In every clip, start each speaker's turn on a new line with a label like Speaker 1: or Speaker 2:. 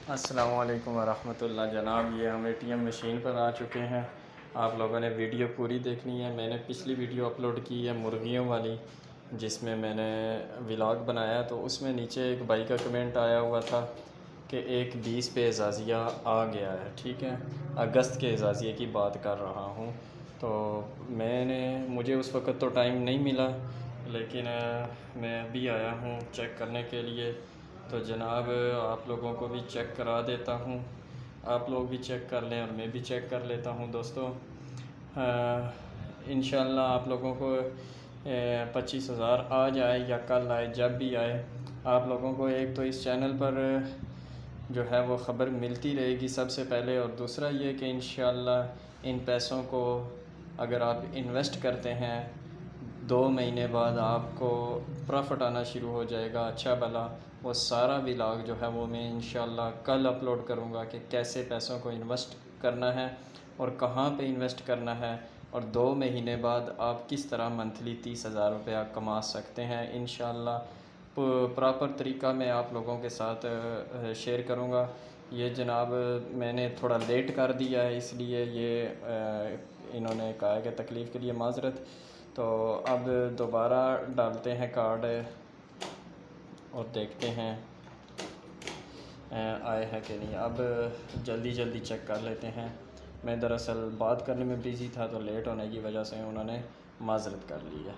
Speaker 1: السلام علیکم ورحمۃ اللہ جناب، یہ ہم ATM مشین پر آ چکے ہیں۔ آپ لوگوں نے ویڈیو پوری دیکھنی ہے۔ میں نے پچھلی ویڈیو اپلوڈ کی ہے مرغیوں والی، جس میں میں نے ولاگ بنایا، تو اس میں نیچے ایک بھائی کا کمنٹ آیا ہوا تھا کہ 1/20 پہ اعزازیہ آ گیا ہے۔ ٹھیک ہے، اگست کے اعزازیے کی بات کر رہا ہوں۔ تو مجھے اس وقت تو ٹائم نہیں ملا، لیکن میں ابھی آیا ہوں چیک کرنے کے لیے۔ تو جناب آپ لوگوں کو بھی چیک کرا دیتا ہوں، آپ لوگ بھی چیک کر لیں اور میں بھی چیک کر لیتا ہوں دوستو۔ انشاءاللہ آپ لوگوں کو 25,000 آ جائے یا کل آئے، جب بھی آئے، آپ لوگوں کو ایک تو اس چینل پر جو ہے وہ خبر ملتی رہے گی سب سے پہلے، اور دوسرا یہ کہ انشاءاللہ ان پیسوں کو اگر آپ انویسٹ کرتے ہیں 2 مہینے بعد آپ کو پروفٹ آنا شروع ہو جائے گا اچھا بھلا۔ وہ سارا ولاگ جو ہے وہ میں انشاءاللہ کل اپلوڈ کروں گا کہ کیسے پیسوں کو انویسٹ کرنا ہے اور کہاں پہ انویسٹ کرنا ہے، اور 2 مہینے بعد آپ کس طرح منتھلی 30,000 روپیہ کما سکتے ہیں انشاءاللہ۔ پراپر طریقہ میں آپ لوگوں کے ساتھ شیئر کروں گا۔ یہ جناب میں نے تھوڑا لیٹ کر دیا ہے، اس لیے یہ انہوں نے کہا کہ تکلیف کے لیے معذرت۔ تو اب دوبارہ ڈالتے ہیں کارڈ اور دیکھتے ہیں آئے ہے کہ نہیں۔ اب جلدی چیک کر لیتے ہیں۔ میں دراصل بات کرنے میں بیزی تھا، تو لیٹ ہونے کی وجہ سے انہوں نے معذرت کر لی ہے۔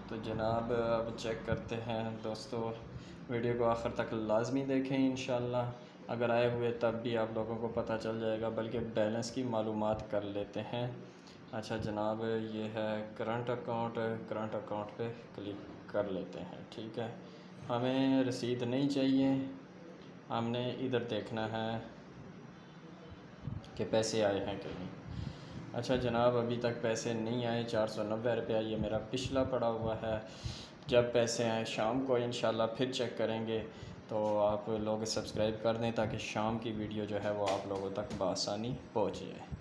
Speaker 1: تو جناب اب چیک کرتے ہیں دوستو، ویڈیو کو آخر تک لازمی دیکھیں انشاءاللہ۔ اگر آئے ہوئے تب بھی آپ لوگوں کو پتہ چل جائے گا، بلکہ بیلنس کی معلومات کر لیتے ہیں۔ اچھا جناب، یہ ہے کرنٹ اکاؤنٹ پہ کلک کر لیتے ہیں۔ ٹھیک ہے، ہمیں رسید نہیں چاہیے، ہم نے ادھر دیکھنا ہے کہ پیسے آئے ہیں کہ نہیں۔ اچھا جناب، ابھی تک پیسے نہیں آئے۔ 490 روپیہ یہ میرا پچھلا پڑا ہوا ہے۔ جب پیسے آئیں شام کو انشاءاللہ پھر چیک کریں گے۔ تو آپ لوگ سبسکرائب کر دیں تاکہ شام کی ویڈیو جو ہے وہ آپ لوگوں تک بآسانی پہنچ جائے۔